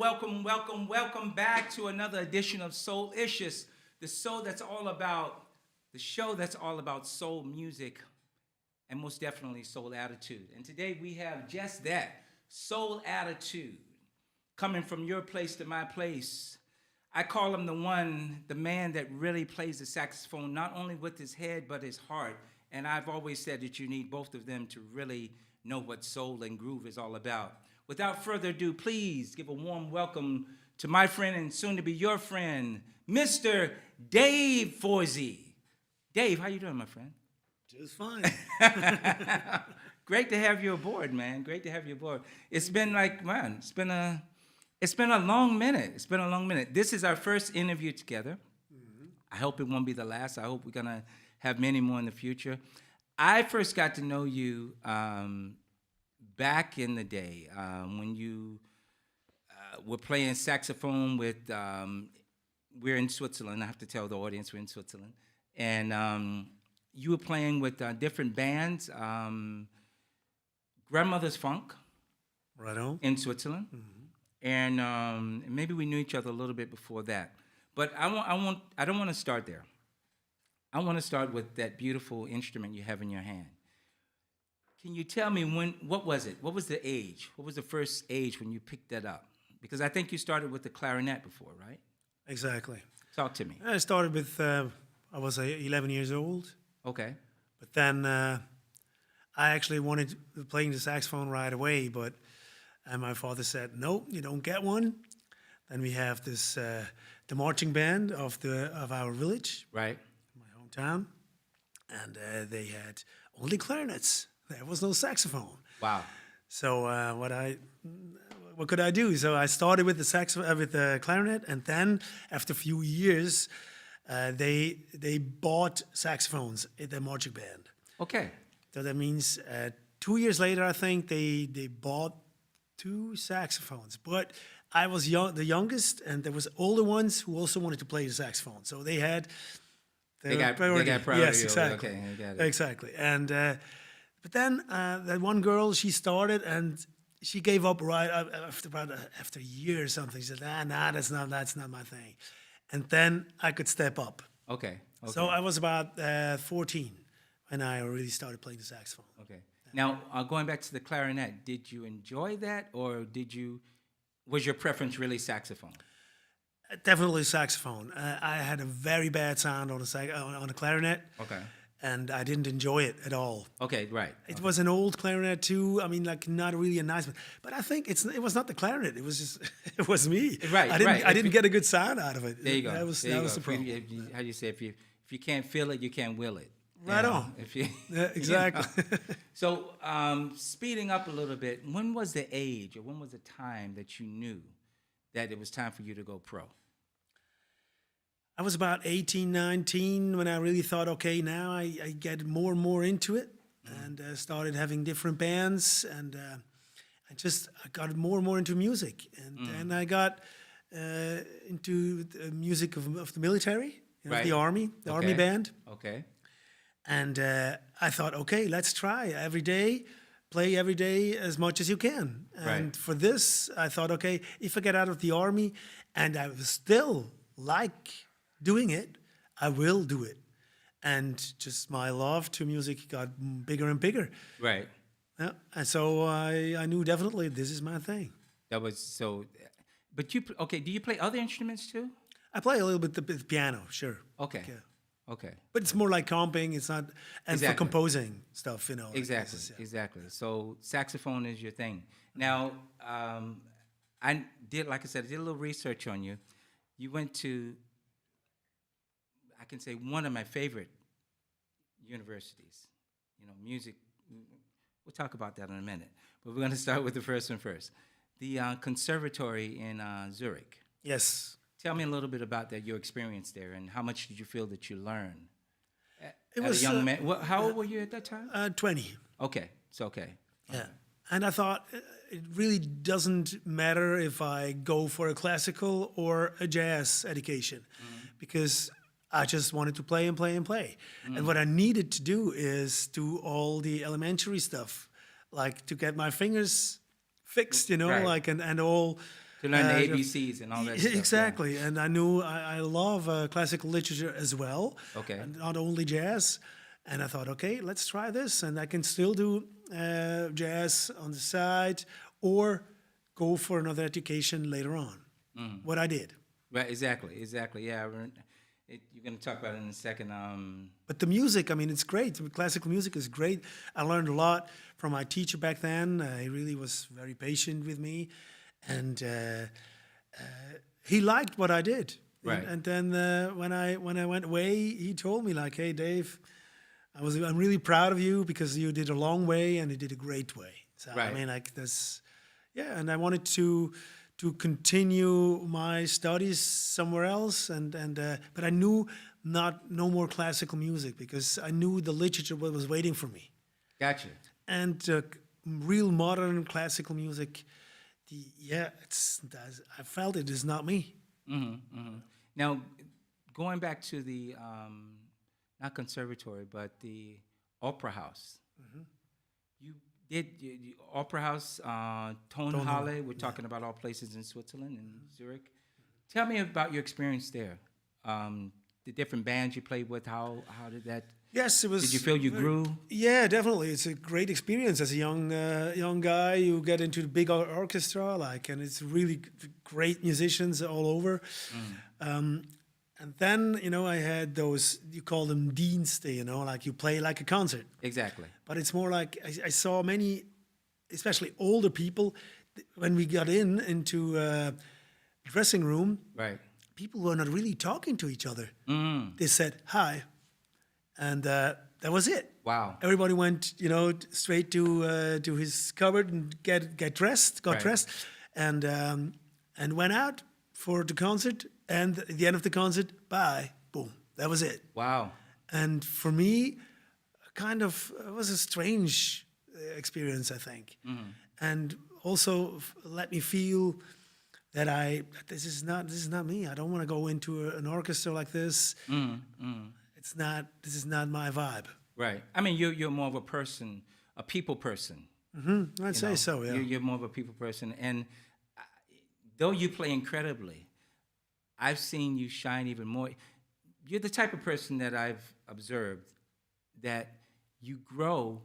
welcome back to another edition of Soulicious, the show that's all about soul music and most definitely soul attitude. And today we have just that, soul attitude, coming from your place to my place. I call him the man that really plays the saxophone, not only with his head, but his heart. And I've always said that you need both of them to really know what soul and groove is all about. Without further ado, please give a warm welcome to my friend and soon to be your friend, Mr. Dave Forsey. Dave, how you doing, my friend? Just fine. Great to have you aboard, man. Great to have you aboard. It's been a long minute. It's been a long minute. This is our first interview together. Mm-hmm. I hope it won't be the last. I hope we're gonna have many more in the future. I first got to know you back in the day when you were playing saxophone with, we're in Switzerland. I have to tell the audience we're in Switzerland. And you were playing with different bands, Grandmother's Funk. Right on. In Switzerland. Mm-hmm. And maybe we knew each other a little bit before that. But I don't want to start there. I want to start with that beautiful instrument you have in your hand. Can you tell me what was it? What was the age? What was the first age when you picked that up? Because I think you started with the clarinet before, right? Exactly. Talk to me. I started with, I was 11 years old. Okay. But then I actually wanted playing the saxophone right away, and my father said, no, you don't get one. Then we have this, the marching band of our village. Right. My hometown. And they had only clarinets. There was no saxophone. Wow. So what could I do? So I started with the clarinet, and then after a few years, they bought saxophones in the marching band. Okay. So that means 2 years later, I think they bought 2 saxophones. But I was the youngest, and there was older ones who also wanted to play the saxophone. So they had priority. They got priority. Yes, exactly. Okay, I got it. Exactly. And but then that one girl, she started and she gave up right after a year or something. She said, nah, that's not my thing. And then I could step up. Okay. So I was about 14 when I really started playing the saxophone. Okay. Now, going back to the clarinet, did you enjoy that, or was your preference really saxophone? Definitely saxophone. I had a very bad sound on the clarinet. Okay. And I didn't enjoy it at all. Okay, right. It was an old clarinet too. I mean, like not really a nice one. But I think it was not the clarinet. It was just it was me. Right. I didn't get a good sound out of it. There you go. That was the problem. How do you say, if you can't feel it, you can't will it. Right on. Yeah, exactly. You know? So speeding up a little bit, when was the age or when was the time that you knew that it was time for you to go pro? I was about 18, 19 when I really thought, okay, now I get more and more into it, and started having different bands, and I got more and more into music, and then I got into the music of the military, right. The army band. Okay. And I thought, okay, let's try play every day as much as you can. And right. For this, I thought, okay, if I get out of the army and I still like doing it, I will do it. And just my love to music got bigger and bigger. Right. Yeah. And so I knew definitely this is my thing. That was so. But do you play other instruments too? I play a little bit the piano, sure. Okay. Yeah. Okay. But it's more like comping. It's not, and Exactly. for composing stuff, Exactly. Exactly. So saxophone is your thing. Now, I did a little research on you. You went to, I can say, one of my favorite universities. Music. We'll talk about that in a minute. But we're going to start with the first one first. The conservatory in Zurich. Yes. Tell me a little bit about your experience there, and how much did you feel that you learned? It was a young man. How old were you at that time? 20. Okay, it's okay. Yeah. And I thought it really doesn't matter if I go for a classical or a jazz education, because I just wanted to play and play and play. And what I needed to do is do all the elementary stuff, like to get my fingers fixed, Right. like and all To learn the Uh, ABCs and all that stuff. yeah. Exactly, and I knew I love classical literature as well, Okay. and not only jazz. And I thought, okay, let's try this, and I can still do jazz on the side, or go for another education later on. What I did. Right, exactly. Yeah, you're going to talk about it in a second. But the music, I mean, it's great. Classical music is great. I learned a lot from my teacher back then. He really was very patient with me, and he liked what I did. Right. And then when I went away, he told me like, "Hey, Dave, I'm really proud of you because you did a long way and you did a great way." So I Right. mean, like this, yeah. And I wanted to continue my studies somewhere else, and but I knew no more classical music because I knew the literature was waiting for me, Gotcha. and real modern classical music. I felt it is not me. Now, going back to the not conservatory, but the opera house. You did opera house, Tonhalle. We're talking about all places in Switzerland and Zurich. Tell me about your experience there. The different bands you played with. How did that? Yes, it was. Did you feel you grew? Yeah, definitely. It's a great experience as a young guy. You get into the big orchestra, and it's really great musicians all over. And then I had those, you call them Dienste, like you play like a concert. Exactly. But it's more like I saw many, especially older people, when we got into the dressing room. Right. People were not really talking to each other. They said hi, and that was it. Wow. Everybody went, straight to his cupboard and got dressed, got Right. dressed, and went out for the concert. And at the end of the concert, bye, boom, that was it. Wow. And for me, it was a strange experience, I think, and also let me feel that this is not me. I don't want to go into an orchestra like this. This is not my vibe. Right. I mean, you're more of a person, a people person. I'd say so, yeah. You're more of a people person, and though you play incredibly, I've seen you shine even more. You're the type of person that I've observed that you grow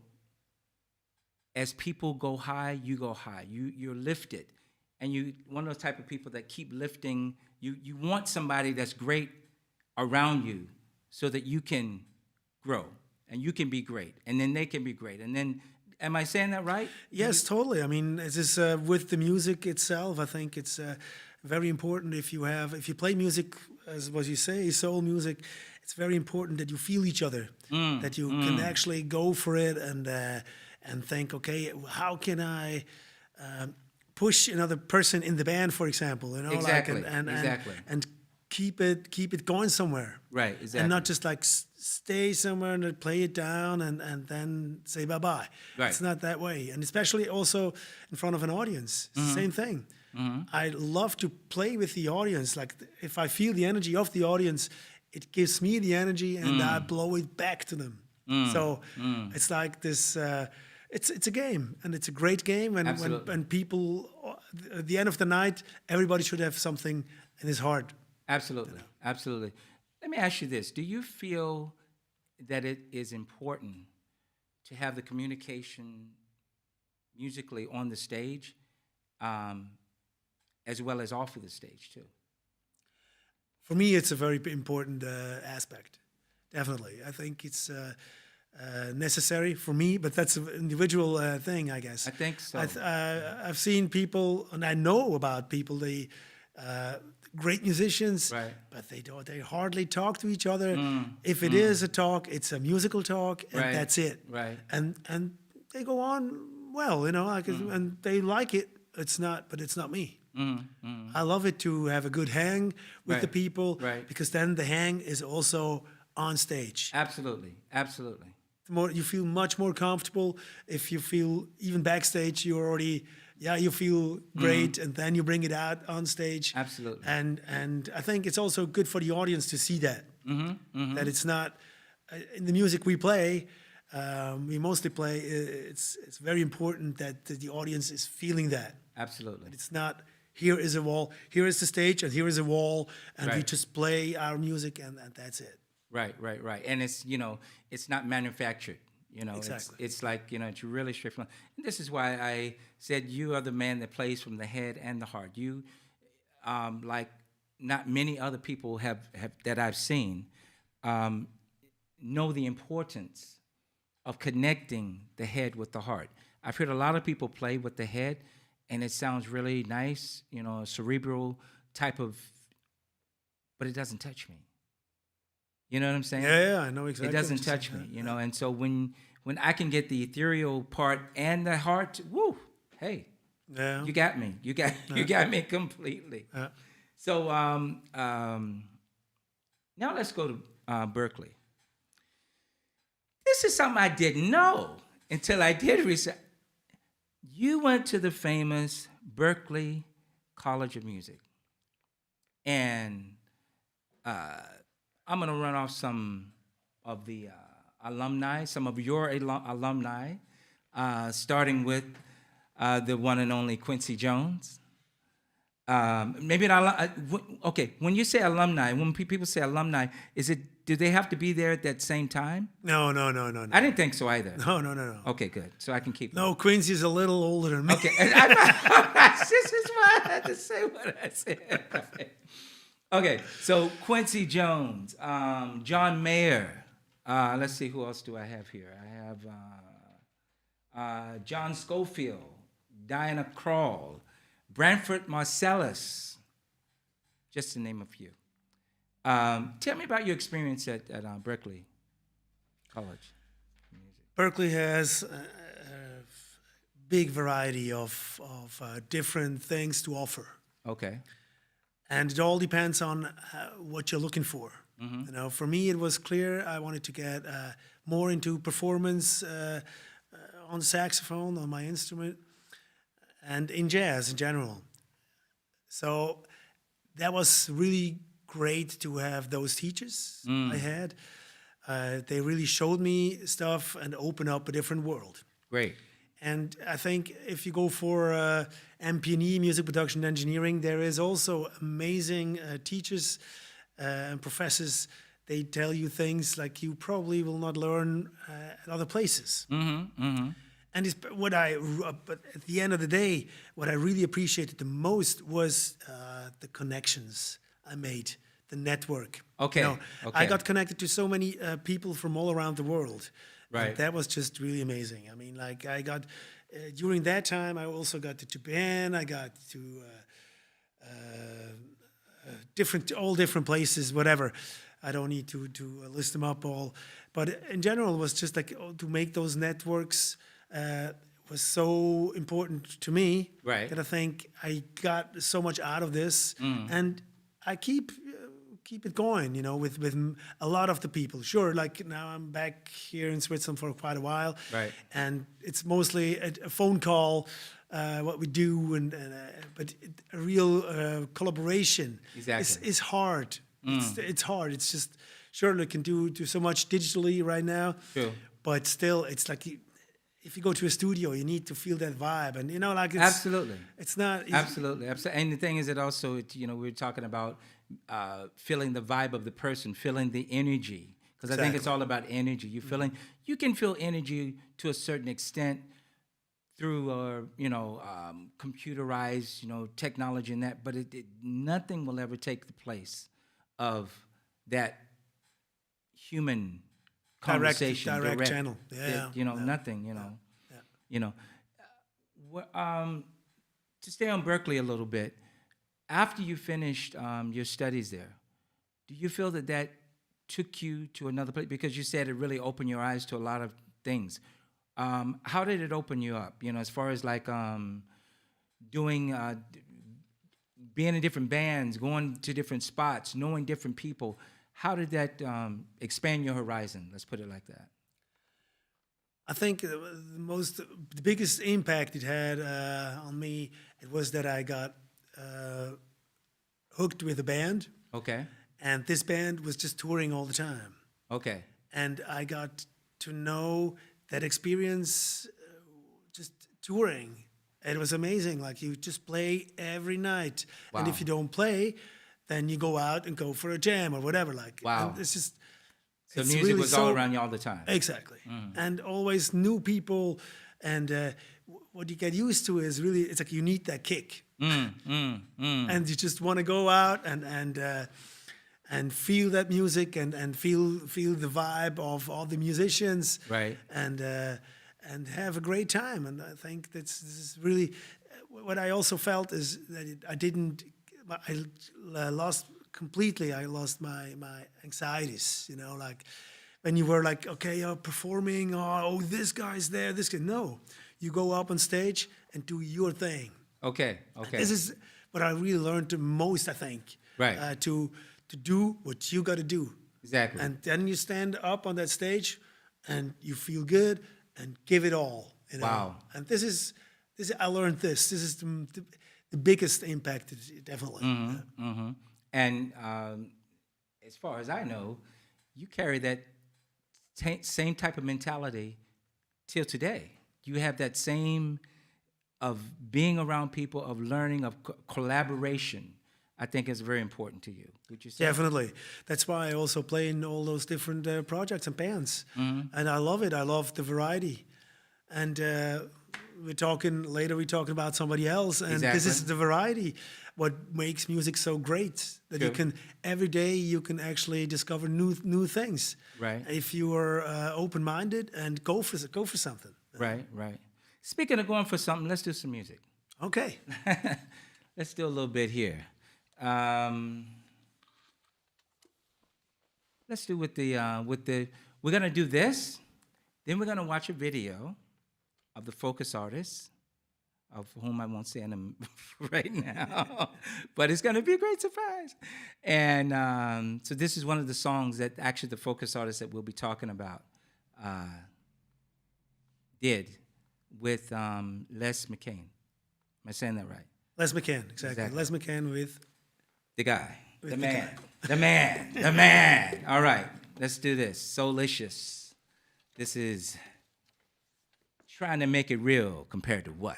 as people go high, you go high. You're lifted, and you one of those type of people that keep lifting. You want somebody that's great around you, so that you can grow and you can be great, and then they can be great, and then. Am I saying that right? Yes, totally. I mean, it is with the music itself. I think it's very important if you play music, as what you say, soul music. It's very important that you feel each other, that you can actually go for it and think, okay, how can I push another person in the band, for example, Exactly, and exactly. and keep it going somewhere. Right, exactly. And not just like stay somewhere and then play it down and then say bye-bye. Right. It's not that way. And especially also in front of an audience, it's the same thing. I love to play with the audience. Like if I feel the energy of the audience, it gives me the energy and I blow it back to them. So it's like this, it's a game, and it's a great game. And when people, at the end of the night, everybody should have something in his heart. Absolutely, absolutely. Let me ask you this. Do you feel that it is important to have the communication musically on the stage, as well as off of the stage, too? For me, it's a very important aspect, definitely. I think it's necessary for me, but that's an individual thing, I guess. I think so. I've seen people, and I know about people, great musicians, Right. but they hardly talk to each other. If it is a talk, it's a musical talk, and Right. that's it. Right. And they go on well, and they like it. But it's not me. I love it to have a good hang with the Right. people, Right. because then the hang is also on stage. Absolutely, absolutely. You feel much more comfortable. If you feel even backstage, you feel great, and then you bring it out on stage. Absolutely. And I think it's also good for the audience to see that that it's not in the music we play. We mostly play. It's very important that the audience is feeling that. Absolutely. It's not here is a wall, here is the stage, and here is a wall, and we Right. just play our music, and that's it. Right. And it's, it's not manufactured. Exactly. It's like, it's really straightforward. And this is why I said you are the man that plays from the head and the heart. You, like not many other people have that I've seen, know the importance of connecting the head with the heart. I've heard a lot of people play with the head, and it sounds really nice, a cerebral type of, but it doesn't touch me. You know what I'm saying? Yeah, I know exactly. It what doesn't you're touch me, saying. And so when I can get the ethereal part and the heart, woo, hey, Yeah. you got me. You got me completely. Yeah. So now let's go to Berkeley. This is something I didn't know until I did research. You went to the famous Berkeley College of Music, and I'm going to run off some of the alumni, some of your alumni, starting with the one and only Quincy Jones. Maybe not. Okay, when you say alumni, when people say alumni, do they have to be there at that same time? No. I didn't think so either. No. Okay, good. So I can keep. No, Quincy's a little older than me. Okay, this is why I had to say what I said. Okay, so Quincy Jones, John Mayer. Let's see, who else do I have here? I have John Schofield, Diana Krall, Branford Marsalis, just to name a few. Tell me about your experience at Berkeley College. Berkeley has a big variety of different things to offer. Okay. And it all depends on what you're looking for. Mm-hmm. For me, it was clear I wanted to get more into performance on saxophone, on my instrument, and in jazz in general. So that was really great to have those teachers I had. They really showed me stuff and opened up a different world. Great. And I think if you go for MP&E, music production engineering, there is also amazing teachers and professors. They tell you things like you probably will not learn at other places. Mm-hmm. Mm-hmm. And but at the end of the day, what I really appreciated the most was the connections I made, the network. Okay, I okay. got connected to so many people from all around the world. Right. And that was just really amazing. I mean, like I got, during that time, I also got to Japan, I got to all different places, whatever. I don't need to list them up all. But in general, it was just like to make those networks was so important to me. Right. That I think I got so much out of this. And I keep it going, with a lot of the people. Sure, like now I'm back here in Switzerland for quite a while, Right. and it's mostly a phone call, what we do, but a real collaboration Exactly. is hard. It's hard. It's just sure we can do so much digitally right now, True. but still, it's like if you go to a studio, you need to feel that vibe, and like it's Absolutely. It's not Absolutely. And the thing is that also, we're talking about feeling the vibe of the person, feeling the energy. Because I think it's all about energy. You can feel energy to a certain extent through, computerized, technology and that, but nothing will ever take the place of that human conversation. direct channel. Yeah. Nothing, you know. To stay on Berkeley a little bit, after you finished your studies there, do you feel that took you to another place? Because you said it really opened your eyes to a lot of things. How did it open you up? As far as like doing, being in different bands, going to different spots, knowing different people. How did that expand your horizon? Let's put it like that. I think the biggest impact it had on me, it was that I got hooked with a band, Okay. and this band was just touring all the time. Okay. And I got to know that experience, just touring, It was amazing. Like you just play every night, and Wow. if you don't play, then you go out and go for a jam or whatever. Like, Wow. and it's just So it's music really was all so- around you all the time. Exactly. And always new people. And what you get used to is really, it's like you need that kick. And you just want to go out and feel that music and feel the vibe of all the musicians. Right. And have a great time. And I think this is really, what I also felt is that I lost completely, I lost my anxieties, you know, like when you were like, okay, you're performing, oh, this guy's there, this guy. No, you go up on stage and do your thing. Okay. Okay. This is what I really learned the most, I think. Right. To do what you got to do. Exactly. And then you stand up on that stage and you feel good and give it all. You know? Wow. And this is I learned this. This is the biggest impact, definitely. And as far as I know, you carry that same type of mentality till today. You have that same of being around people, of learning, of collaboration. I think is very important to you. Would you say? Definitely. That's why I also play in all those different projects and bands. And I love it. I love the variety. And we're talking about somebody else. And this is Exactly. the variety, what makes music so great. That you True. can, every day you can actually discover new things. Right. If you are open-minded and go for something. Right. Right. Speaking of going for something, let's do some music. Okay. Let's do a little bit here. Let's do with the we're gonna do this, then we're gonna watch a video of the focus artist, of whom I won't say them right now, but it's gonna be a great surprise. And so this is one of the songs that actually the focus artist that we'll be talking about did with Les McCain. Am I saying that right? Les McCann, exactly. Exactly. Les McCann with The guy. The the man. guy. The man. The man. All right. Let's do this. Soulicious. This is trying to make it real compared to what?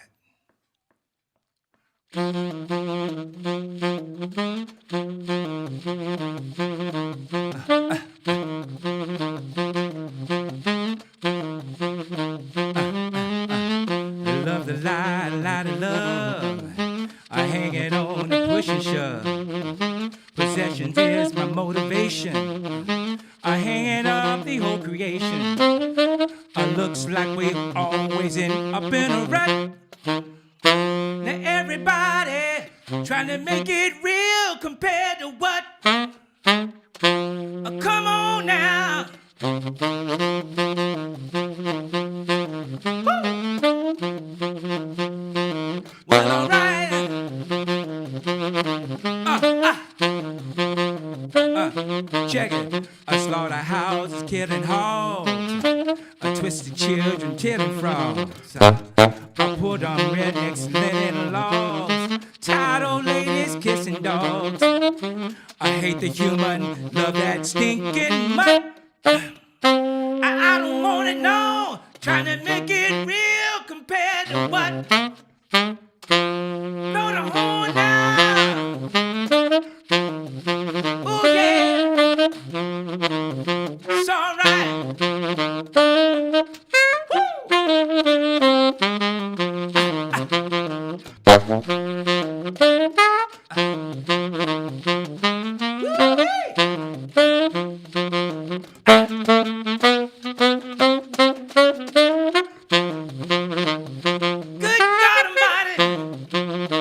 Love the light of love. I hang it on the push and shove. Possessions is my motivation. I hang it up the whole creation. Looks like we always end up in a rut. Now everybody trying to make it real compared to what? Come on now. Well, all right. Check it. A slaughterhouse killing hogs. A twisted children killing frogs. I put on rednecks living logs. Tired old ladies kissing dogs. I hate the human, love that stinking mud. I don't want to know. Trying to make it real compared to what? Blow the horn now. Oh yeah. It's all right. Good God Almighty.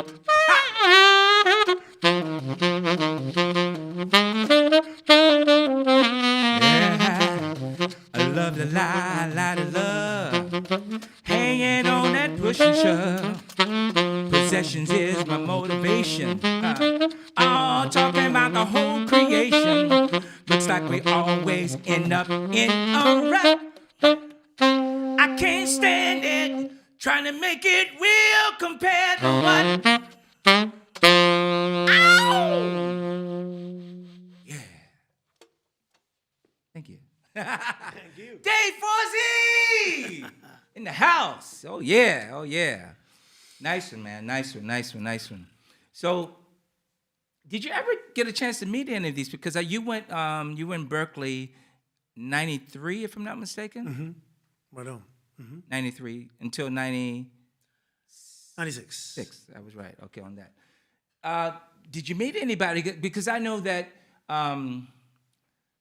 Yeah, I love the light of love. Hanging on that push and shove. Possessions is my motivation. Talking about the whole creation. Looks like we always end up in a rut. I can't stand it. Trying to make it real compared to what? Ow! Yeah. Thank you. Thank you. Dave Fossey in the house. Oh yeah, oh yeah. Nice one, man. Nice one, nice one, nice one. So, did you ever get a chance to meet any of these? Because you went in Berkeley, '93, if I'm not mistaken. Right on. '93 until '96. 96. I was right. Okay, on that. Did you meet anybody? Because I know that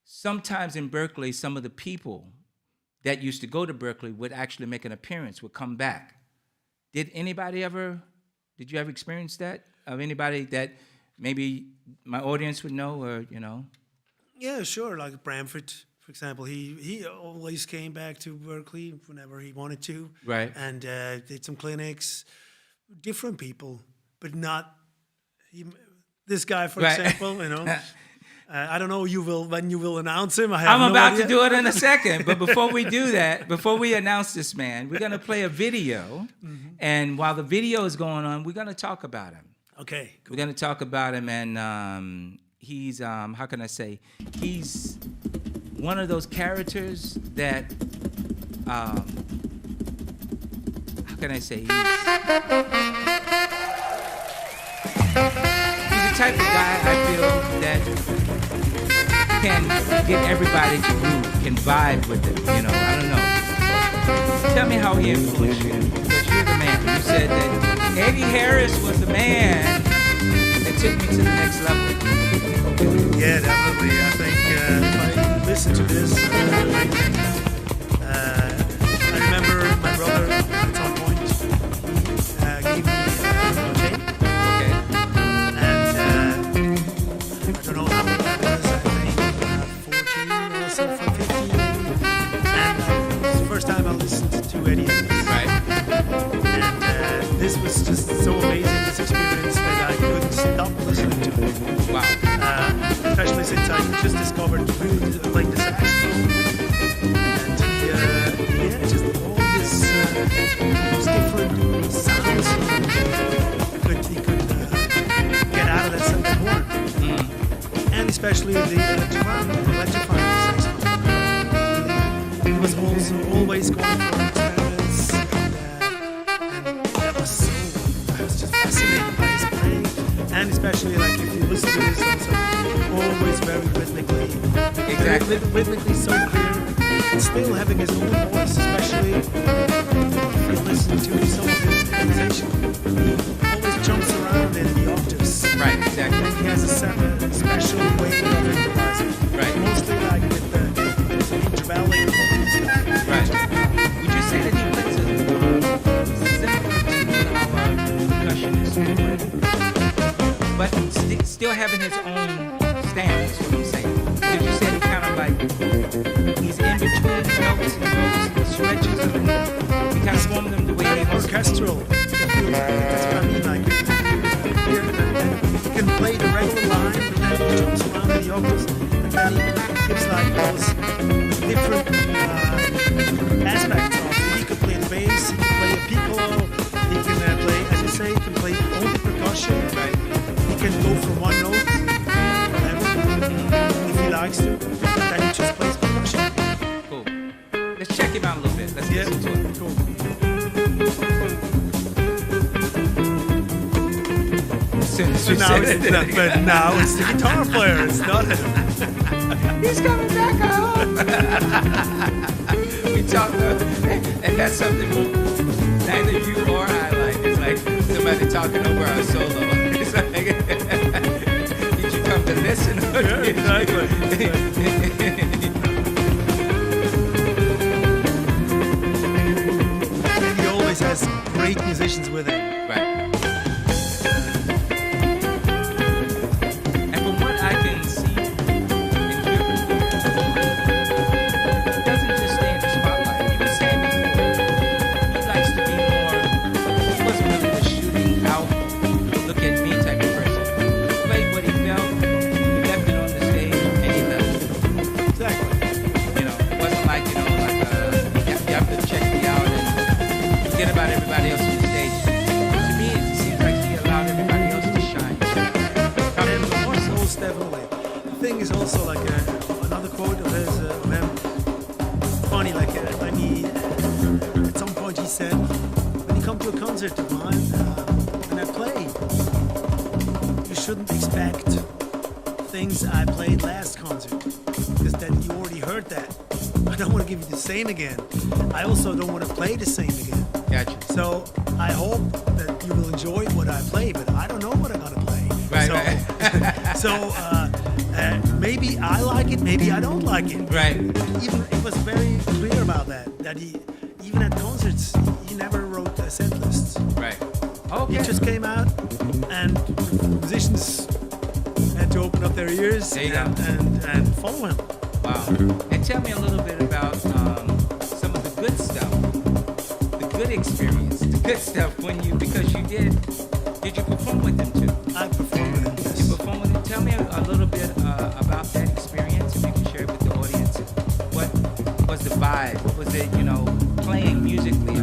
sometimes in Berkeley, some of the people that used to go to Berkeley would actually make an appearance, would come back. Did you ever experience that? Of anybody that maybe my audience would know, or, you know? Yeah, sure. Like Bramford, for example, he always came back to Berkeley whenever he wanted to. Right. And did some clinics. Different people, but not this guy, for Right. example, you know. I don't know when you will announce him. I'm no about idea. to do it in a second, but before we do that, before we announce this man, we're going to play a video, and while the video is going on, we're going to talk about him. Okay. Cool. We're going to talk about him, and he's, how can I say, he's one of those characters that, how can I say, he's the type of guy I feel that can get everybody to groove, can vibe with it, you know, I don't know. Tell me how he influenced you, because you're the man. You said that Eddie Harris was the man that took me to the next level. Yeah, definitely. I think if I listen to this, I remember my brother at some point gave me a tape. Okay. And I don't know how old I was, I think 14 or so, 15. And it was the first time I listened to Eddie Harris. Right. And this was just so amazing, this experience, that I couldn't stop listening to it. Wow. Especially since I just discovered playing the saxophone. And just all these different sounds he could get out of that horn. And especially the electrifying saxophone. He was also always going for experiments, and I was just fascinated by his playing. And especially, like, if you listen to this, also always very rhythmically. Exactly. Rhythmically so clear. And still having his own voice, especially if you listen to some of his improvisation. He always jumps around in the octaves. Right, exactly. And he has a special way of improvising. Right. Mostly like with the intervalling stuff. Right. Would you say that he plays a similar to how percussionists do it? But still having his own stance, is what I'm saying. Because you said he kind of like, he's in between the notes and he stretches them, and he kind of form them the way he wants to. Orchestral. That's what I mean. Like, he can play the regular line, but then he jumps around the octaves, and then he gives like those different aspects of it. He could play the bass, he can play a piccolo, he can play, as you say, he can play only percussion. Right. He can go from one note, whatever, if he likes to, and then he just plays percussion. Cool. Let's check him out a little bit. Let's listen to it. Cool. As soon as So you now said it's, it. but now it's the guitar player, it's not him. He's coming back home. We talked, and that's something neither you or I like. It's like somebody talking over our solo. It's like, did you come to listen? Or Yeah, exactly. And he always has great musicians with him. Right. And from what I can see and hear, he doesn't just stay in the spotlight. He was saying before, he likes to be more, he wasn't really the shooting out, look at me type of person. He played what he felt, he left it on the stage, and he left it. Exactly. You know, it wasn't like, you know, like, you have to check me out and forget about everybody else on the stage. To me, it seems like he allowed everybody else to shine. And most definitely. The thing is also like another quote of his, him. Funny, like when he, at some point he said, when you come to a concert of mine, shouldn't expect things I played last concert, because then you already heard that. I don't want to give you the same again. I also don't want to play the same again. Gotcha. So I hope that you will enjoy what I play, but I don't know what I'm gonna play. Right, so, right. so maybe I like it, maybe I don't like it. Right. Even it was very clear about that. That he, even at concerts, he never wrote set lists. Right. Okay. He just came out, and musicians had to open up their ears There you go. and follow him. Wow. And tell me a little bit about some of the good stuff, the good experience, the good stuff because you did you perform with them too? I performed with him. You Yes. perform with them. Tell me a little bit about that experience, if you can share it with the audience. What was the vibe? What was it, playing musically?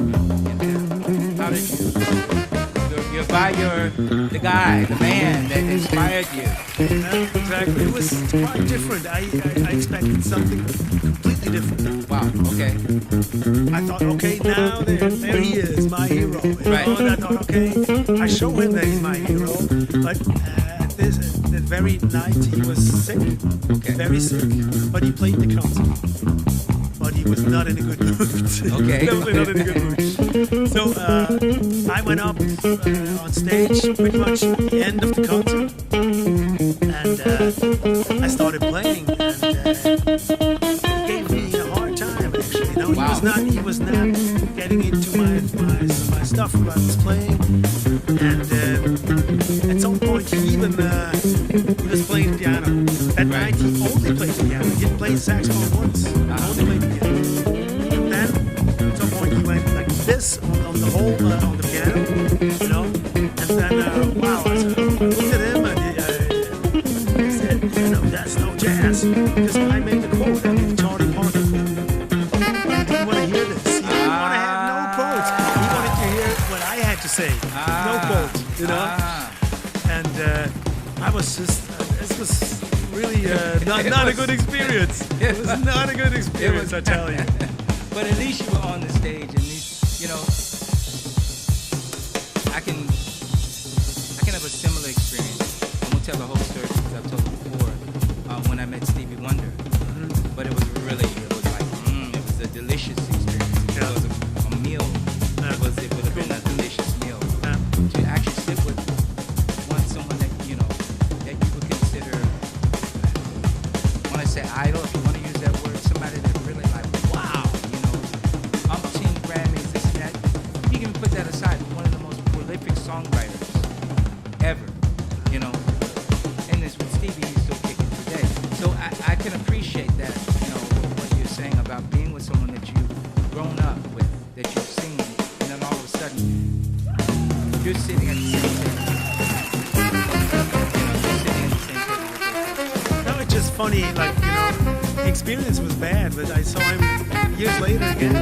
How did you're by the guy, the man that inspired you. Exactly. It was quite different. I expected something completely different. Wow, okay. I thought, okay, now there he is, my hero. Right. And I thought, okay, I show him that he's my hero. But that very night he was sick, Okay. very sick. But he played the concert. But he was not in a good mood. Okay. Definitely not in a good mood. So I went up on stage pretty much at the end of the concert. And I started playing, and he gave me a hard time. Actually, Wow. he was not getting into my stuff I was playing, and at some point he was playing piano. That night he only played piano. He didn't play the saxophone once. He only played piano. And then at some point he went like this on the whole on the piano, and then wow, I looked at him and. He said, that's no jazz. Because I made the quote, I made the Charlie Parker quote. He didn't want to hear this. He didn't want to have no quotes. He wanted to hear what I had to say. No quotes, And I was just, this was really not a good experience. It was not a good experience, I tell you. But at least you were on the stage, and at least, I can have a similar experience. I won't tell the whole story because I've told it before, when I met Stevie Wonder. But it was like, it was a delicious experience. It was a meal. It would have been a delicious meal. To actually sit with someone that, that you would consider, when I say idol, if you want to use that word, somebody that really like, wow, umpteen Grammys, this and that. You can put that aside. One of the most prolific songwriters ever, and this with Stevie, he's still kicking today. So I can appreciate that, what you're saying about being with someone that you've grown up with, that you've seen, and then all of a sudden, you're sitting at the same table. You're sitting at the same table with them. No, it's just funny, the experience was bad, but I saw him years later again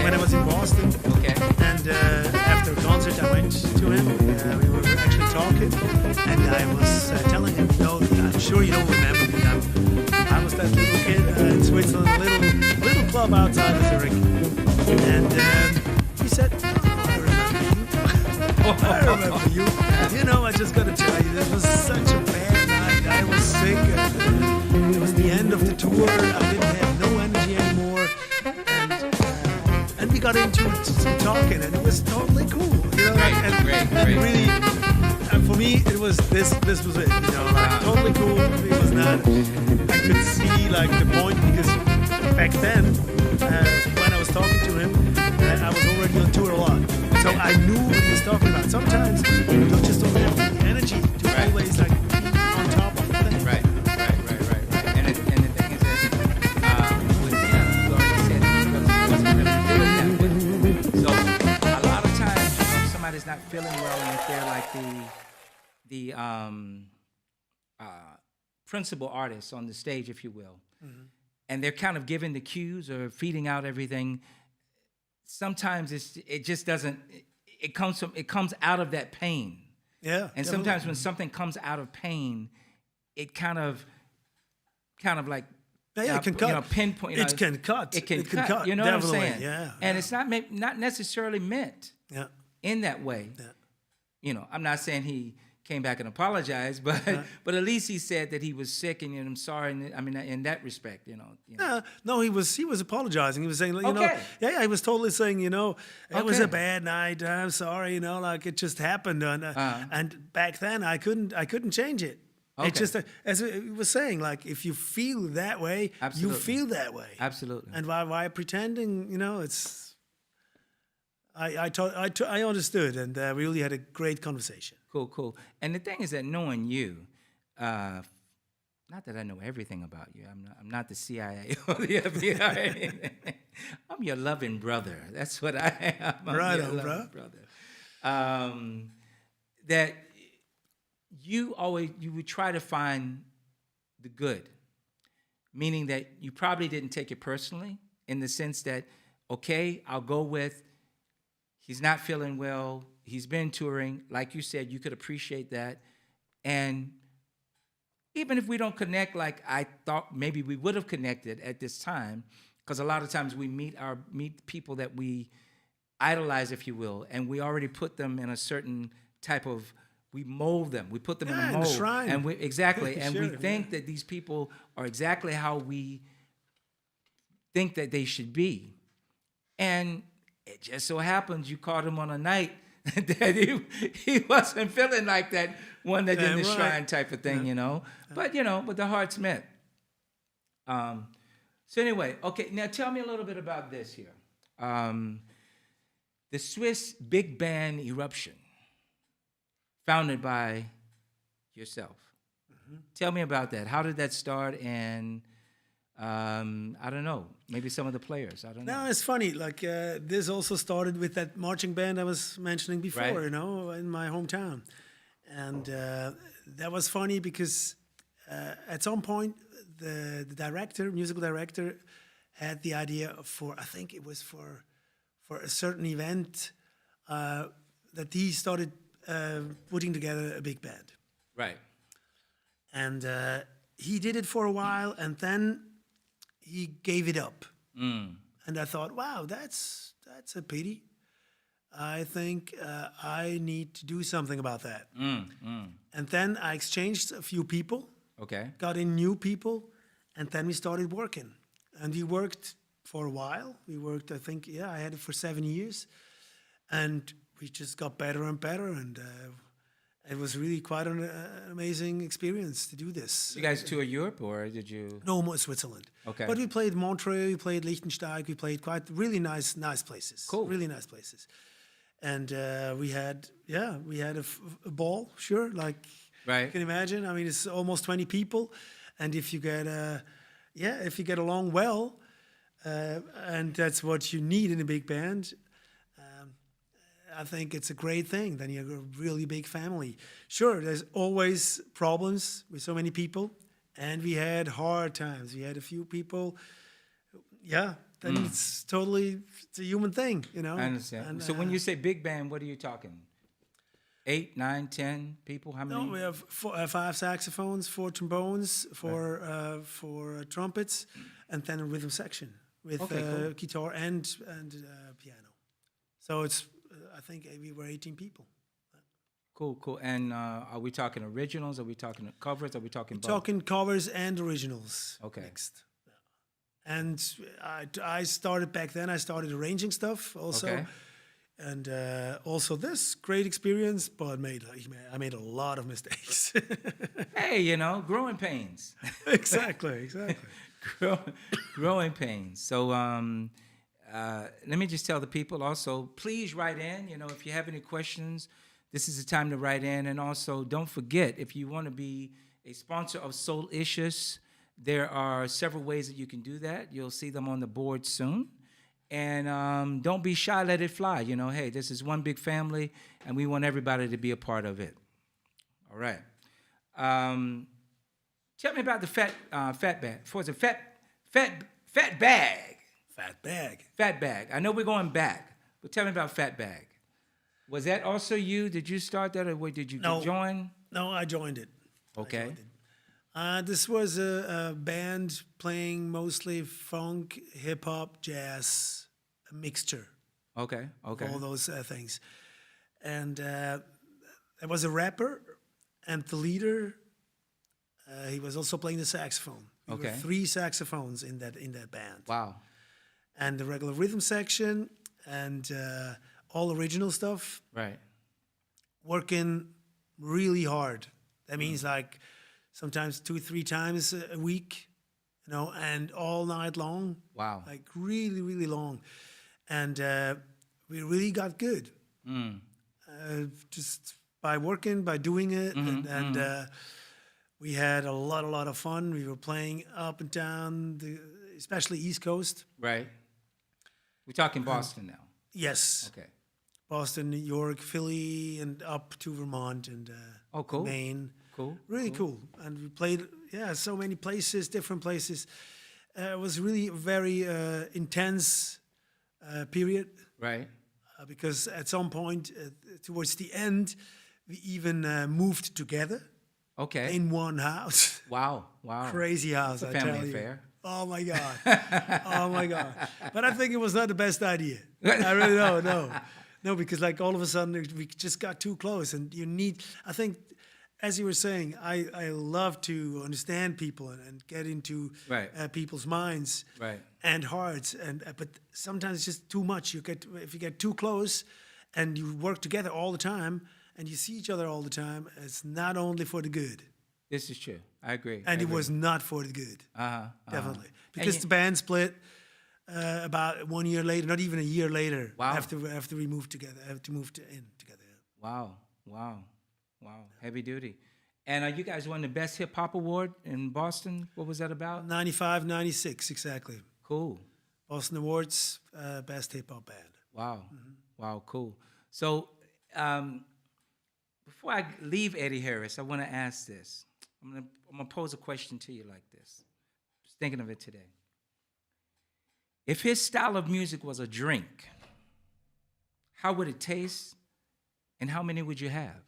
when I was in Boston. Okay. And after a concert, I went to him. We were actually talking, and I was telling him, I'm sure you don't remember me. I was that little kid in Switzerland, a little club outside of Zurich. And he said, I remember you. I remember you. I just got to tell you, this was such a bad night. I was sick. It was the end of the tour. I didn't have no energy anymore. And we got into some talking, and it was totally cool. Great. And really, for me, it was this was it. Totally cool. It was not. I could see the point, because back then, when I was talking to him, I was already on tour a lot, so I knew what he was talking about. Sometimes you just don't have the energy to always on top of the thing. Right. And the thing is that with him, you already said he wasn't really feeling that way. So a lot of times, if somebody's not feeling well, and if they're like the principal artist on the stage, if you will, and they're kind of giving the cues or feeding out everything, sometimes it just doesn't. It comes out of that pain. Yeah. And sometimes when something comes out of pain, it kind of like it can cut. Pinpoint. It can cut. It can cut. You know what I'm definitely. saying? Yeah. And it's not necessarily meant Yeah. in that way. Yeah. I'm not saying he came back and apologized, but at least he said that he was sick and I'm sorry. And I mean, in that respect, No, he was apologizing. He was saying, Okay. yeah, he was totally saying, it was Okay. a bad night. I'm sorry, like it just happened. And back then I couldn't change it. Okay. It just, as he was saying, like if you feel that way, Absolutely. you feel that way. Absolutely. And why pretending? It's. I understood, and we really had a great conversation. Cool. And the thing is that knowing you, not that I know everything about you. I'm not the CIA or the FBI. I'm your loving brother. That's what I am. I'm Right your on, loving bro. brother. That you would try to find the good, meaning that you probably didn't take it personally in the sense that, okay, I'll go with, he's not feeling well, he's been touring, like you said, you could appreciate that. And even if we don't connect like I thought maybe we would have connected at this time, because a lot of times we meet people that we idolize, if you will, and we already put them in a certain type of, we mold them, we put them in a Yeah, in the mold. shrine. And we and we Sure, think that these people are exactly how we think that they should be. And it just so happens you caught him on a night that he wasn't feeling like that one that in the right. shrine type of thing, But but the hearts met. So anyway, okay, now tell me a little bit about this here. The Swiss Big Band Eruption, founded by yourself. Tell me about that. How did that start? And I don't know, maybe some of the players. I don't know. No, it's funny. Like this also started with that marching band I was mentioning before, Right. in my hometown, and that was funny because at some point the musical director, had the idea for, I think it was for a certain event, that he started putting together a big band, Right. and he did it for a while, and then he gave it up. And I thought, wow, that's a pity. I think I need to do something about that. And then I exchanged a few people, Okay. got in new people, and then we started working. And we worked for a while. We worked, I think, I had it for 7 years. And we just got better and better. And it was really quite an amazing experience to do this. You guys tour Europe, or did you? No, more Switzerland. Okay. But we played Montreux, we played Liechtenstein, we played quite really nice places. Cool. Really nice places. And we had a ball, sure, like Right. you can imagine. I mean, it's almost 20 people. And if you get along well, and that's what you need in a big band, I think it's a great thing. Then you have a really big family. Sure, there's always problems with so many people, and we had hard times. We had a few people. Then it's a human thing, I understand. And, So when you say big band, what are you talking? 8, 9, 10 people? How many? no, we have 5 saxophones, 4 trombones, 4 trumpets, and then a rhythm section with Okay, cool. guitar and piano. So it's I think we were 18 people. Cool. And are we talking originals? Are we talking covers? Are we talking both? Talking covers and originals. Okay. Mixed. And I started back then. I started arranging stuff also. Okay. And also this great experience, but I made a lot of mistakes. Hey, growing pains. Exactly. Growing pains. So let me just tell the people also, please write in. If you have any questions, this is the time to write in. And also, don't forget, if you want to be a sponsor of Soul'icious, there are several ways that you can do that. You'll see them on the board soon. And don't be shy, let it fly. Hey, this is one big family, and we want everybody to be a part of it. All right. Tell me about the fat bag. Was it fat bag? Fat bag. Fat bag. I know we're going back, but tell me about Fat Bag. Was that also you? Did you start that, or did you No. join? No, I joined it. Okay. This was a band playing mostly funk, hip hop, jazz, a mixture Okay. of all those things. And there was a rapper and the leader, he was also playing the saxophone. We were Okay. 3 saxophones in that band, Wow. and the regular rhythm section, and all original stuff. Right. Working really hard. That means like sometimes 2-3 times a week, and all night long. Wow. Like really, really long, and we really got good. Just by working, by doing it, and we had a lot of fun. We were playing up and down, especially East Coast. Right. We're talking Boston now. Yes, Okay. Boston, New York, Philly, and up to Vermont and Oh, cool. Maine. Cool. Really cool. And we played, so many places, different places. It was really a very intense period. Right. Because at some point, towards the end, we even moved together Okay. in one house. Wow. Wow. Crazy house, It's a I family tell you. affair. Oh my God. Oh my God. But I think it was not the best idea. I really don't know. No, because like all of a sudden we just got too close, and I think, as you were saying, I love to understand people and get into Right. people's minds Right. and hearts, but sometimes it's just too much. If you get too close, and you work together all the time, and you see each other all the time, it's not only for the good, This is true. I agree. and I it agree. was not for the good, definitely, because you- the band split about 1 year later, not even a year later. Wow. After we moved together, to move in together. Wow. Wow. Wow. Heavy duty. And you guys won the Best Hip Hop Award in Boston. What was that about? 95, 96, exactly. Cool. Boston Awards, best hip hop band. Wow. Wow, cool. So before I leave Eddie Harris, I want to ask this. I'm gonna pose a question to you like this. Just thinking of it today. If his style of music was a drink, how would it taste, and how many would you have?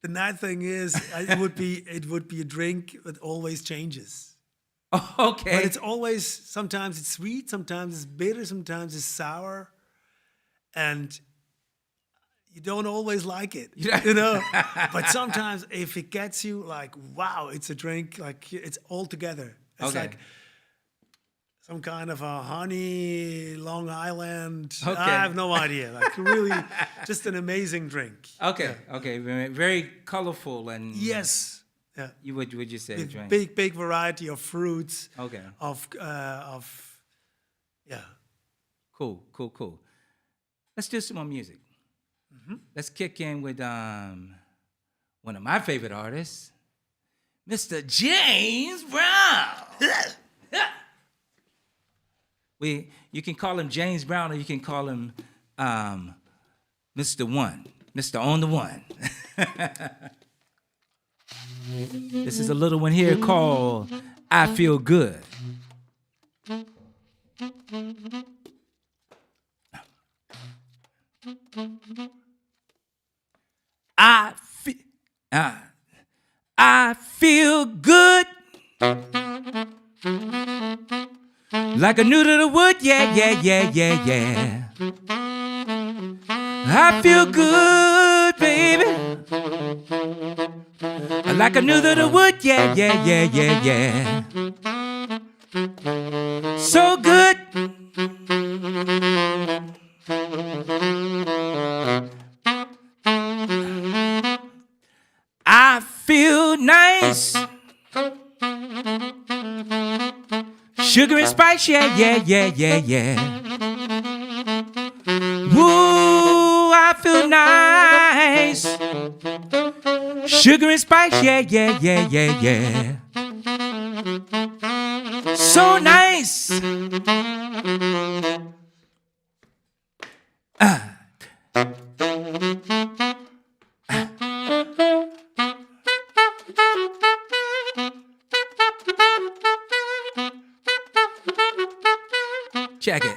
The nice thing is, it would be a drink that always changes. Okay. But it's always, sometimes it's sweet, sometimes it's bitter, sometimes it's sour, and you don't always like it, But sometimes if it gets you, like, wow, it's a drink, like it's all together. It's Okay. like some kind of a honey Long Island. Okay. I have no idea. Like really, just an amazing drink. Okay. Okay. Very colorful and Yes. Yeah. You would you say With drink? big variety of fruits. Okay. Of yeah. Cool. Let's do some more music. Let's kick in with one of my favorite artists, Mr. James Brown. You can call him James Brown, or you can call him Mr. One, Mr. On the One. This is a little one here called I Feel Good. I feel good like a new to the wood, yeah. I feel good, baby, like a new to the wood, yeah. So good. I feel nice. Sugar and spice, yeah. Woo, I feel nice. Sugar and spice, yeah. So nice. Check it.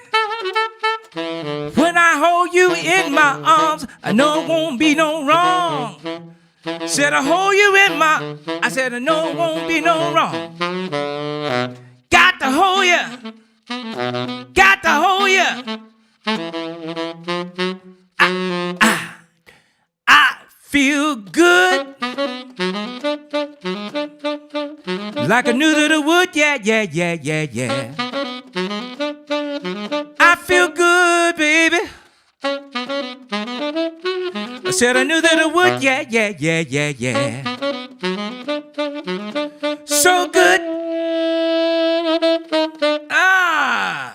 When I hold you in my arms, I know it won't be no wrong. Said I hold you in I said I know it won't be no wrong. Got to hold you. Got to hold you. like a new to the wood, yeah, yeah, yeah, yeah, yeah. I feel good, baby. I said I knew that it would, yeah, yeah, yeah, yeah, yeah. So good. Ah,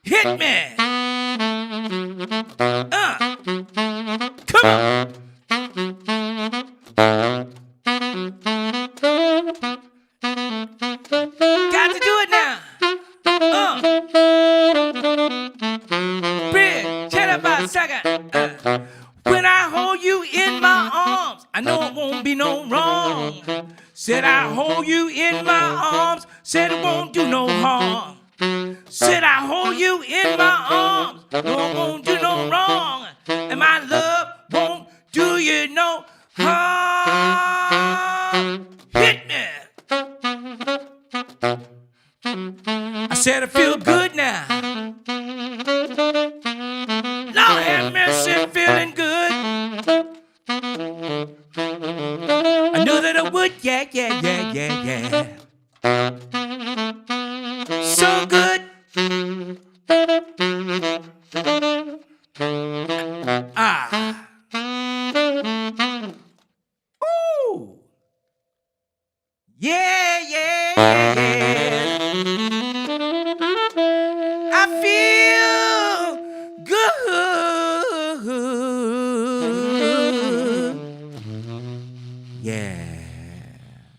hit me. Come on. Got to do it now. Bridge, chat about a second. When I hold you in my arms, I know it won't be no wrong. Said I hold you in my arms, said it won't do no harm. Said I hold you in my arms, no, it won't do no wrong. And my love won't do you no harm. Hit me. I said I feel good now. Lord have mercy, feeling good. I knew that I would, yeah, yeah, yeah, yeah, yeah. So good. Ah. Ooh. Yeah, yeah, yeah, yeah. I feel good. Yeah.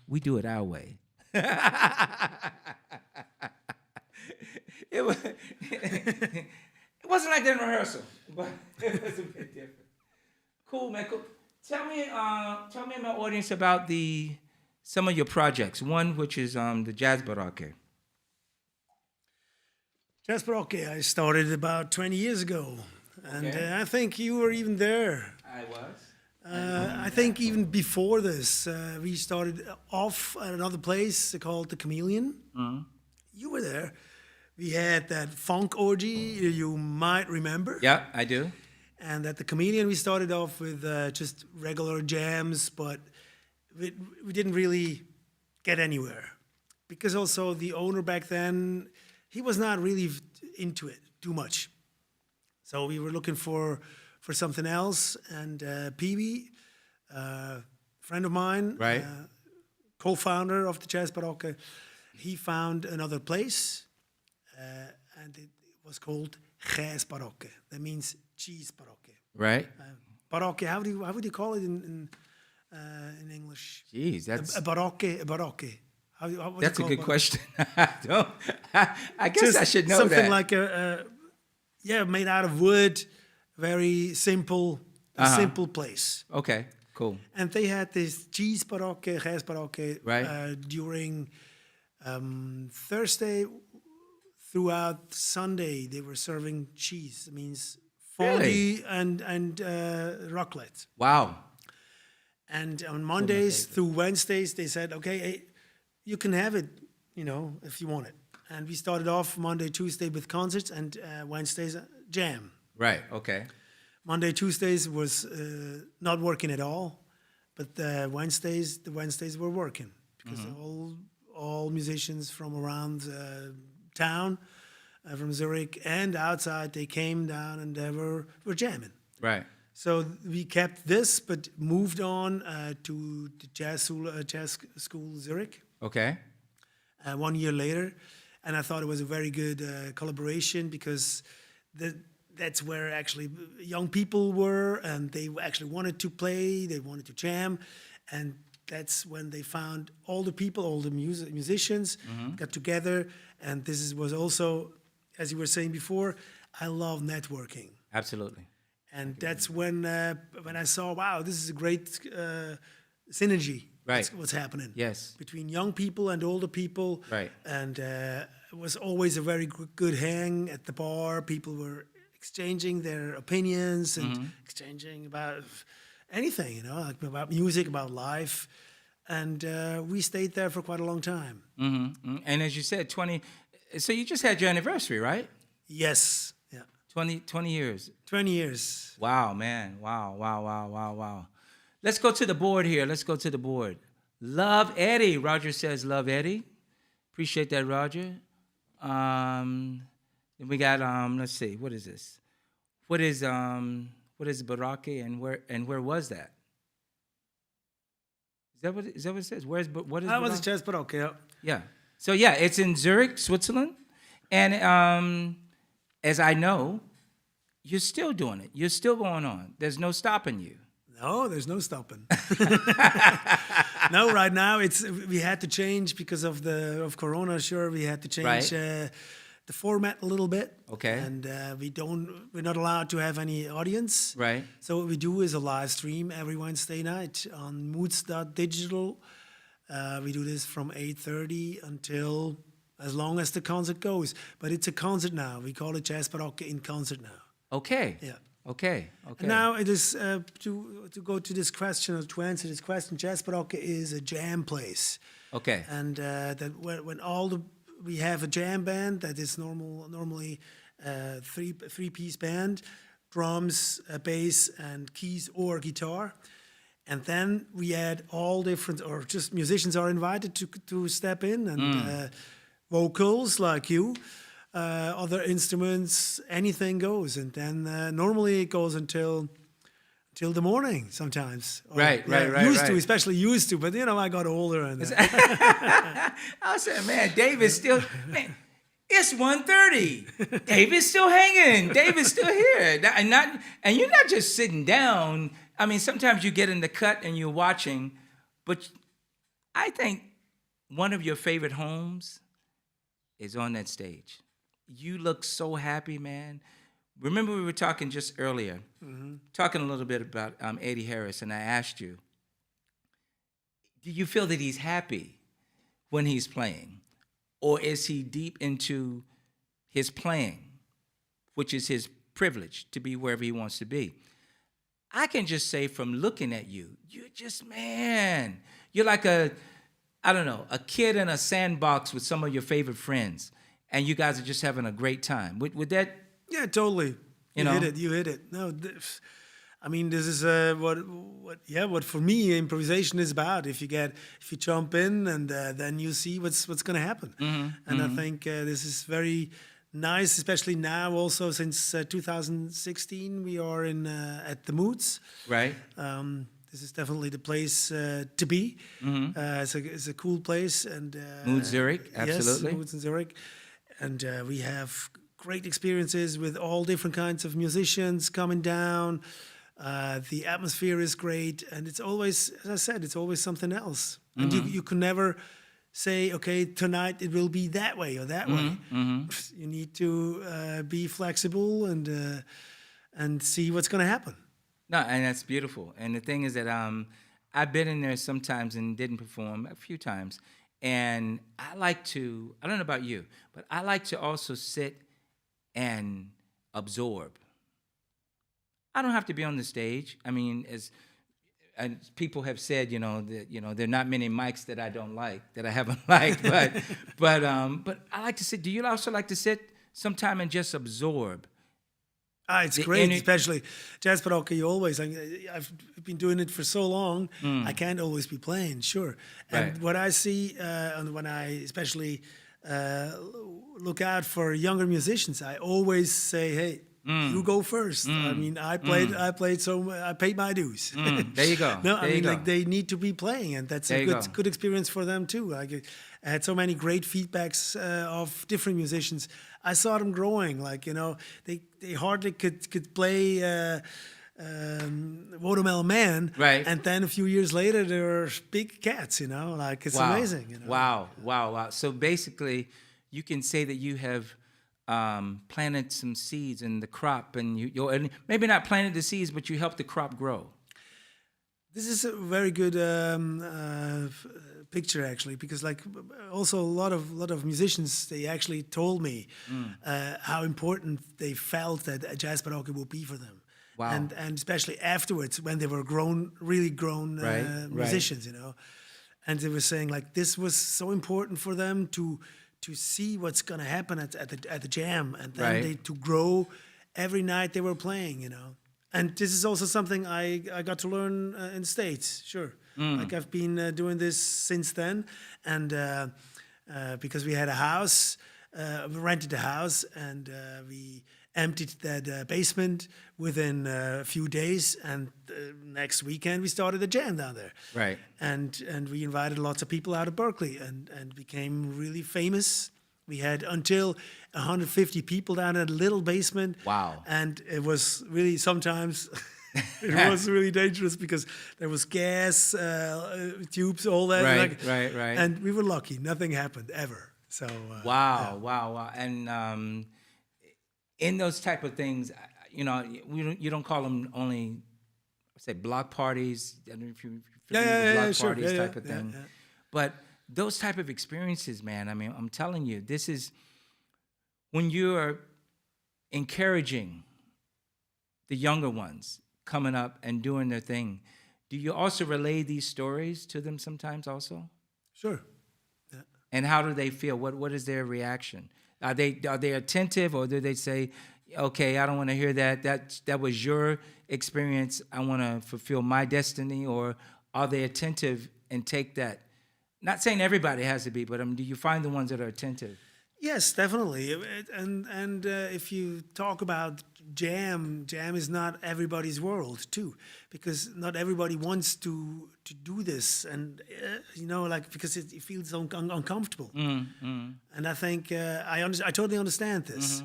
We do it our way. It wasn't like that in rehearsal, but it was a bit different. Cool, man. Cool. Tell me and my audience about some of your projects. One which is the Jazz Baroque. Jazz Baroque, I started about 20 years ago. And Okay. I think you were even there. I was. I think even before this, we started off at another place called the Chameleon. You were there. We had that funk orgy you might remember. Yeah, I do. And at the Chameleon, we started off with just regular jams, but we didn't really get anywhere. Because also the owner back then, he was not really into it too much. So we were looking for something else. And Peewee, friend of mine, Right. Co-founder of the Jazz Baroque, he found another place. And it was called Jazz Baroque. That means cheese baroque. Right. Baroque. How would you call it in English? Jeez, that's A baroque. What do you that's a call good baroque? question. I guess Just I should know something that. like made out of wood, very simple, simple place. Okay, cool. And they had this cheese baroque, Jazz Baroque, Right. during Thursday throughout Sunday. They were serving cheese. It means fondue Really? and raclette. Wow. And on Mondays through Wednesdays, they said, okay, hey, you can have it, if you want it. And we started off Monday, Tuesday with concerts, and Wednesdays jam. Right. Okay. Monday, Tuesdays was not working at all, but the Wednesdays were working because all musicians from around town, from Zurich and outside, they came down and they were jamming. Right. So we kept this, but moved on to the jazz school Zurich Okay. 1 year later, and I thought it was a very good collaboration because that's where actually young people were, and they actually wanted to play, they wanted to jam, and that's when they found all the people, all the musicians got together, and was also, as you were saying before, I love networking. Absolutely. And that's when I saw, wow, this is a great synergy. Right. What's happening. Yes. Between young people and older people. Right. And it was always a very good hang at the bar. People were exchanging their opinions and exchanging about anything, like about music, about life. And we stayed there for quite a long time. Mm-hmm. And as you said, 20. So you just had your anniversary, right? Yes. Yeah. 20 years. 20 years. Wow, man. Wow. Let's go to the board here. Love Eddie. Roger says, love Eddie. Appreciate that, Roger. Then we got let's see, what is this? What is Baraki, and where was that? Is that what it says? What is That was Baraki? jazz, but okay. Yeah. So yeah, it's in Zurich, Switzerland, and as I know, you're still doing it. You're still going on. There's no stopping you. No, there's no stopping. No, right now we had to change because of Corona. Sure, we had to change Right. the format a little bit. Okay. And we're not allowed to have any audience. Right. So what we do is a live stream every Wednesday night on moods.digital. We do this from 8:30 until as long as the concert goes. But it's a concert now. We call it Jazz Barocke in concert now. Okay. Yeah. Okay. Okay. Now it is to go to this question, or to answer this question. Jazz Barocke is a jam place, Okay. and that when we have a jam band that is normally three-piece band, drums, bass, and keys or guitar, and then we add all different, or just musicians are invited to step in, and vocals like you. Other instruments, anything goes, and then normally it goes until the morning sometimes. Or, Right. Used to, especially used to, but I got older and I was saying, man, David's still, man, it's 1:30. David's still hanging. David's still here. And you're not just sitting down. I mean, sometimes you get in the cut and you're watching, but I think one of your favorite homes is on that stage. You look so happy, man. Remember we were talking just earlier, talking a little bit about Eddie Harris, and I asked you, do you feel that he's happy when he's playing? Or is he deep into his playing, which is his privilege to be wherever he wants to be? I can just say from looking at you, you're just, man, you're like a kid in a sandbox with some of your favorite friends, and you guys are just having a great time. Would that? Yeah, totally. You know? You hit it. No, I mean, this is what for me improvisation is about. If you jump in and then you see what's going to happen. And I think this is very nice, especially now. Also, since 2016, we are at the Moods. Right. This is definitely the place to be. It's a cool place, and Moods Zurich, absolutely. Yes, Moods in Zurich, and we have great experiences with all different kinds of musicians coming down. The atmosphere is great, and it's always, as I said, it's always something else. And you can never say, okay, tonight it will be that way or that way. You need to be flexible and see what's going to happen. No, and that's beautiful. And the thing is that I've been in there sometimes and didn't perform a few times. And I don't know about you, but I like to also sit and absorb. I don't have to be on the stage. I mean, as people have said, that there are not many mics that I don't like, that I haven't liked, but I like to sit. Do you also like to sit sometime and just absorb? It's great, especially Jazz Barocke. I've been doing it for so long. I can't always be playing, sure. And Right. what I see, and when I especially look out for younger musicians, I always say, "Hey, you go first." I mean, I paid my dues. There you go. No, There I you mean, go. like they need to be playing, and that's There a you go. good experience for them too. I had so many great feedbacks of different musicians. I saw them growing. Like they hardly could play Watermelon Man, Right. And then a few years later, they were big cats. Like it's amazing. Wow. So basically, you can say that you have planted some seeds in the crop, and and maybe not planted the seeds, but you helped the crop grow. This is a very good picture, actually, because also a lot of musicians, they actually told me how important they felt that a Jazz Barocke would be for them. Wow. And especially afterwards, when they were really grown Right. musicians, and they were saying this was so important for them to see what's going to happen at the jam, and then Right. to grow every night they were playing, And this is also something I got to learn in the States, sure. Like I've been doing this since then. And because we had a house, we rented a house, and we emptied that basement within a few days. And next weekend, we started a jam down there. Right. And we invited lots of people out of Berkeley and became really famous. We had until 150 people down in a little basement. Wow. And it was really sometimes it was really dangerous because there was gas tubes, all that. Right. And we were lucky; nothing happened ever. So Wow. And in those type of things, you don't call them only, say, block parties. I don't know if you block sure. parties type of Yeah, thing, yeah. but those type of experiences, man. I mean, I'm telling you, this is when you're encouraging the younger ones coming up and doing their thing. Do you also relay these stories to them sometimes also? Sure. And how do they feel? What is their reaction? Are they attentive, or do they say, "Okay, I don't want to hear that. That was your experience. I want to fulfill my destiny"? Or are they attentive and take that? Not saying everybody has to be, but do you find the ones that are attentive? Yes, definitely. And if you talk about jam is not everybody's world too, because not everybody wants to do this, and because it feels so uncomfortable. And I think I totally understand this.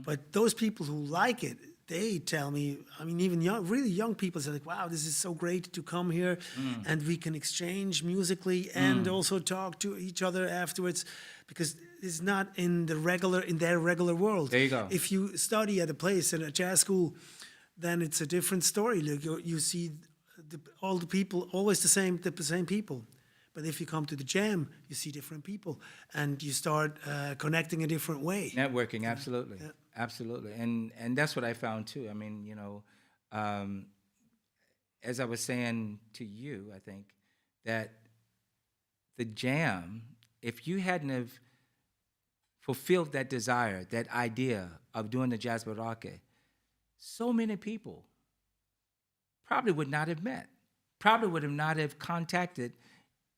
But those people who like it, they tell me, I mean, even really young people say, like, wow, this is so great to come here and we can exchange musically and also talk to each other afterwards, because it's not in their regular world. There you go. If you study at a place, at a jazz school, then it's a different story. Like you see all the people, always the same people. But if you come to the jam, you see different people, and you start connecting a different way. Networking, absolutely. Yeah. Absolutely. And that's what I found too. I mean, as I was saying to you, I think that the jam, if you hadn't have fulfilled that desire, that idea of doing the Jazz Barake, so many people probably would not have met, probably would have not have contacted,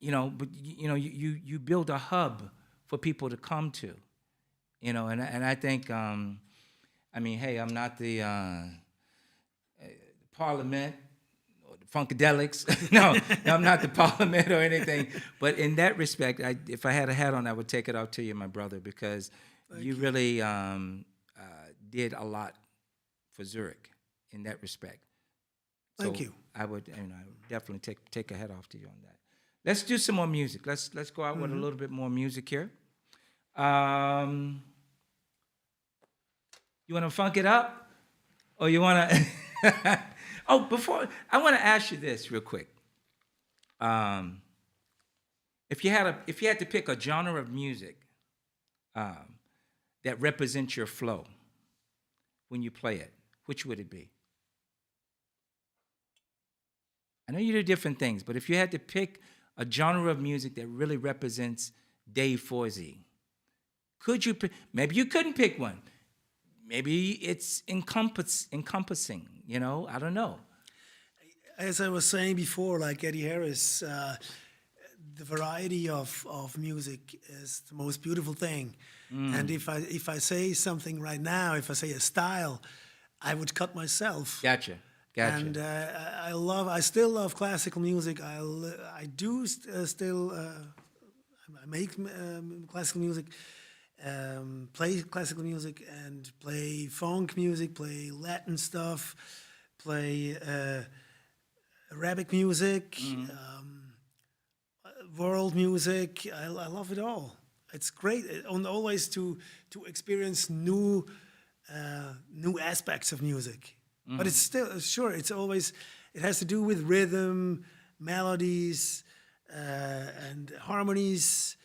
but you build a hub for people to come to, and I think, hey, I'm not the Parliament or the Funkadelics. no, I'm not the Parliament or anything. But in that respect, if I had a hat on, I would take it off to you, my brother, because you really did a lot for Zurich in that respect. Thank you. I would definitely take a hat off to you on that. Let's do some more music. Let's go out with a little bit more music here. You want to funk it up, or you want to? Before I want to ask you this real quick. If you had to pick a genre of music that represents your flow when you play it, which would it be? I know you do different things, but if you had to pick a genre of music that really represents Dave Forsey, could you? Maybe you couldn't pick one. Maybe it's encompassing. I don't know. As I was saying before, like Eddie Harris, the variety of music is the most beautiful thing. And if I say something right now, if I say a style, I would cut myself. Gotcha. And I still love classical music. I do still I make classical music, play classical music, and play funk music, play Latin stuff, play Arabic music, world music. I love it all. It's great, and always to experience new aspects of music. But it's still, sure, it has to do with rhythm, melodies, and harmonies,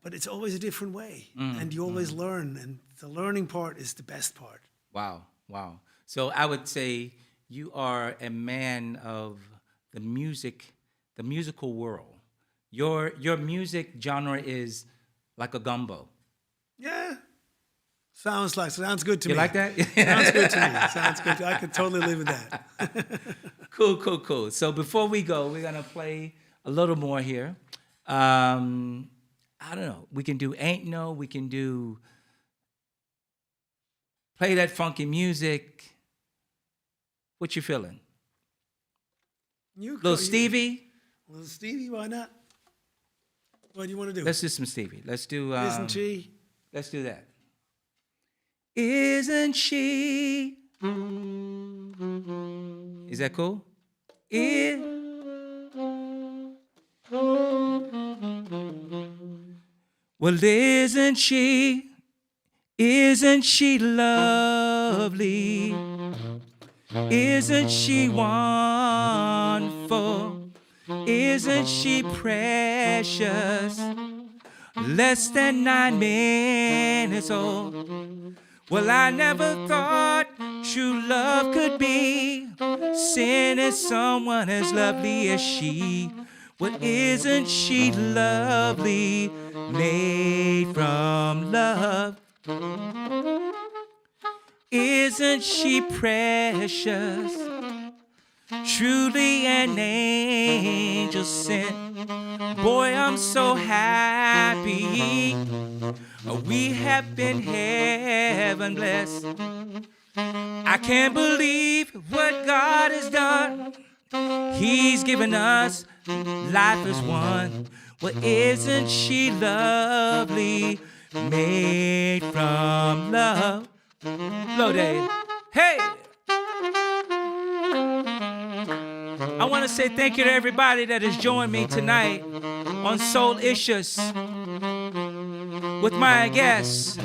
but it's always a different way, and you always learn, and the learning part is the best part. Wow. So I would say you are a man of the musical world. Your music genre is like a gumbo. Yeah, Sounds good to You me. like that? Sounds good to me. Sounds good. I could totally live with that. Cool. So before we go, we're gonna play a little more here. I don't know. We can do Ain't No. We can do Play That Funky Music. What you feeling? Little Stevie? Little Stevie, why not? What do you want to do? Let's do some Stevie. Let's do. Isn't she? Let's do that. Isn't she? Is that cool? Well, isn't she? Isn't she lovely? Isn't she wonderful? Isn't she precious? Less than 9 minutes old. Well, I never thought true love could be seeing someone as lovely as she. Well, isn't she lovely, made from love? Isn't she precious? Truly an angel sent. Boy, I'm so happy. We have been heaven blessed. I can't believe what God has done. He's given us life as one. Well, isn't she lovely, made from love? Blow Dave. Hey! I want to say thank you to everybody that has joined me tonight on Soul Issues with my guest, the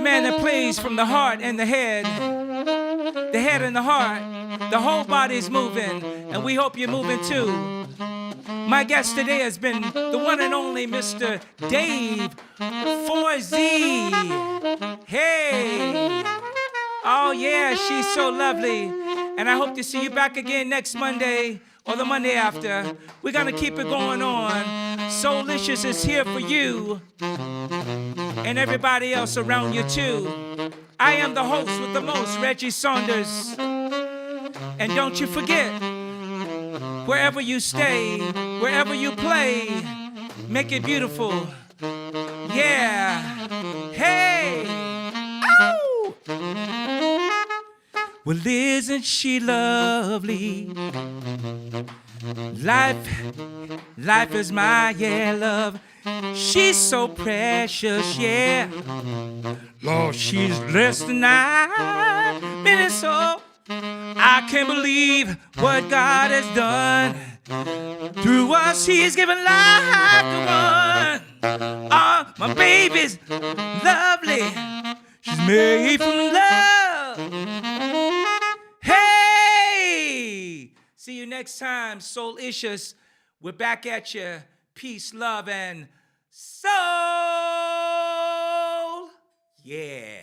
man that plays from the heart and the head and the heart. The whole body is moving, and we hope you're moving too. My guest today has been the one and only Mr. Dave 4Z. Hey! Oh yeah, she's so lovely. And I hope to see you back again next Monday or the Monday after. We're gonna keep it going on. Soulicious is here for you and everybody else around you too. I am the host with the most, Reggie Saunders. And don't you forget, wherever you stay, wherever you play, make it beautiful. Yeah. Hey. Ow! Well, isn't she lovely? Life is my, yeah, love. She's so precious, yeah. Lord, she's less than 9 minutes old. I can't believe what God has done. Through us, He's given life to one. Oh, my baby's lovely. She's made from love. Hey! See you next time, Soul Issues. We're back at you. Peace, love, and soul. Yeah.